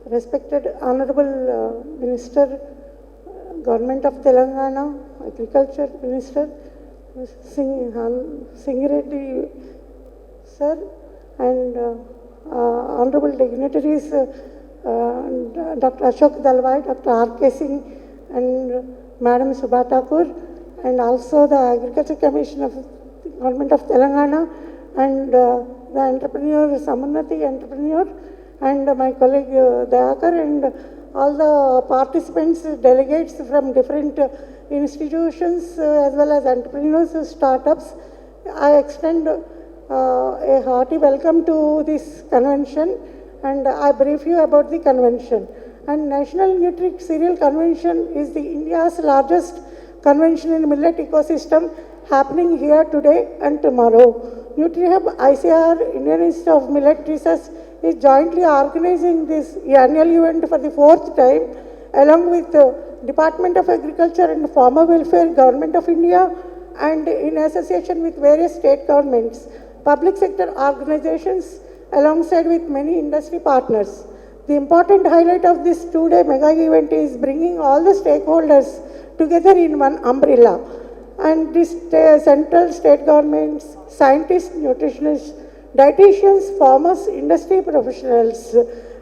Respected Honorable Minister, Government of Telangana, Agriculture Minister, Singireddy Sir, and Honorable Dignitaries, Dr. Ashok Dalwai, Dr. R.K. Singh, and Madam Subha Thakur, and also the Agriculture Commission of the Government of Telangana, and the entrepreneur, Samunnati entrepreneur, and my colleague Dayakar, and all the participants, delegates from different institutions as well as entrepreneurs, startups. I extend a hearty welcome to this convention, and I brief you about the convention. And National Nutric Cereal Convention is the India's largest convention in millet ecosystem, happening here today and tomorrow. NutriHub ICR, Indian Institute of Millet Research, is jointly organizing this annual event for the fourth time, along with the Department of Agriculture and Farmer Welfare, Government of India, and in association with various state governments, public sector organizations, alongside with many industry partners. The important highlight of this two-day mega event is bringing all the stakeholders together in one umbrella. And this central state governments, scientists, nutritionists, dietitians, farmers, industry professionals,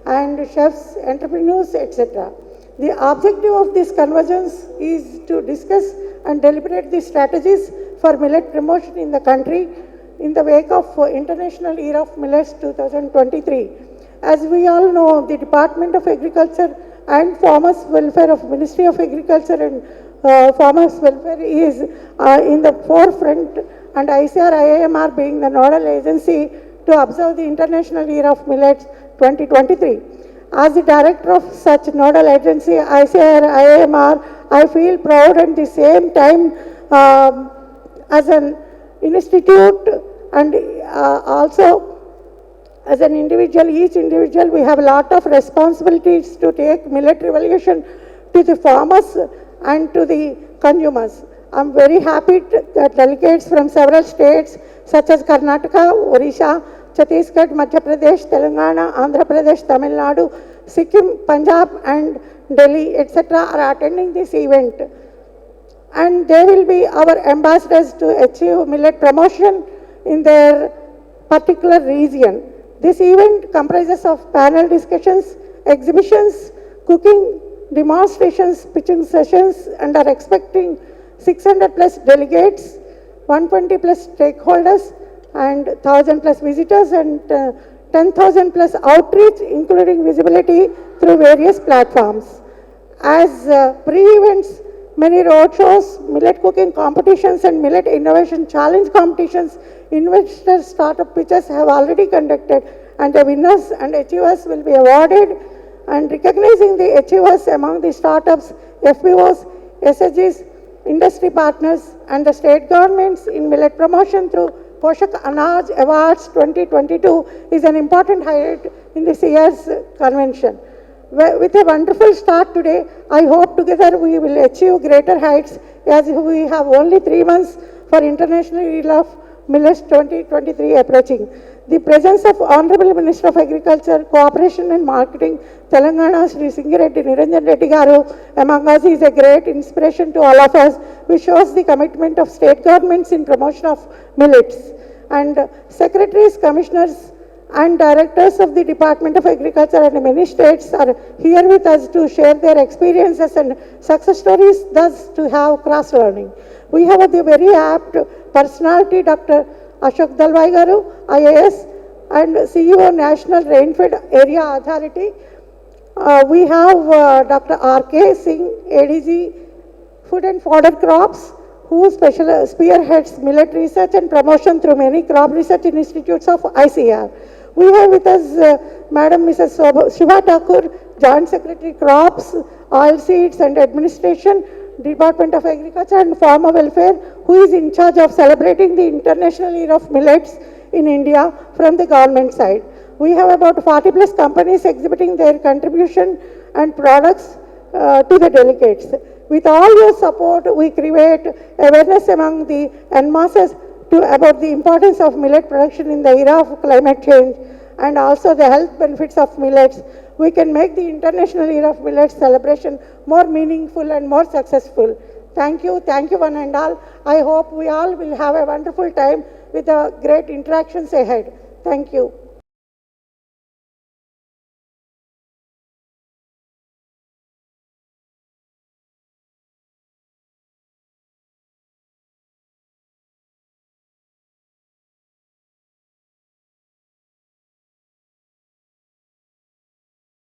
and chefs, entrepreneurs, etc. The objective of this convergence is to discuss and deliberate the strategies for millet promotion in the country in the wake of International Year of Millets 2023. As we all know, the Department of Agriculture and Farmers Welfare of Ministry of Agriculture and Farmers Welfare is in the forefront, and ICR IIMR being the nodal agency to observe the International Year of Millets 2023. As the director of such nodal agency, ICR IIMR, I feel proud at the same time as an institute and also as an individual, each individual, we have a lot of responsibilities to take millet revolution to the farmers and to the consumers. I'm very happy that delegates from several states such as Karnataka, Odisha, Chhattisgarh, Madhya Pradesh, Telangana, Andhra Pradesh, Tamil Nadu, Sikkim, Punjab, and Delhi, etc. are attending this event. And they will be our ambassadors to achieve millet promotion in their particular region. This event comprises of panel discussions, exhibitions, cooking demonstrations, pitching sessions, and are expecting 600 plus delegates, 120 plus stakeholders, and 1,000 plus visitors, and 10,000 plus outreach, including visibility through various platforms. As pre-events, many roadshows, millet cooking competitions, and millet innovation challenge competitions, investor startup pitches have already conducted, and the winners and achievers will be awarded. And recognizing the achievers among the startups, FPOs, SHGs, industry partners, and the state governments in millet promotion through Poshak Anaj Awards 2022 is an important highlight in this year's convention. With a wonderful start today, I hope together we will achieve greater heights, as we have only 3 months for International Year of Millets 2023 approaching. The presence of Honorable Minister of Agriculture, Cooperation and Marketing, Telangana, Sri Singireddy Niranjan Reddy Garu among us is a great inspiration to all of us, which shows the commitment of state governments in promotion of millets. And secretaries, commissioners, and directors of the Department of Agriculture and many states are here with us to share their experiences and success stories, thus to have cross-learning. We have the very apt personality, Dr. Ashok Dalwai Garu, IAS, and CEO, National Rainfed Area Authority. We have Dr. R.K. Singh, ADG, Food and Fodder Crops, who spearheads millet research and promotion through many crop research institutes of ICR. We have with us Madam Mrs. Subha Thakur, Joint Secretary Crops, Oilseeds and Administration, Department of Agriculture and Farmer Welfare, who is in charge of celebrating the International Year of Millets in India from the government side. We have about 40 plus companies exhibiting their contribution and products to the delegates. With all your support, we create awareness among the en masses about the importance of millet production in the era of climate change and also the health benefits of millets, we can make the International Year of Millets celebration more meaningful and more successful. Thank you one and all. I hope we all will have a wonderful time with the great interactions ahead. Thank you.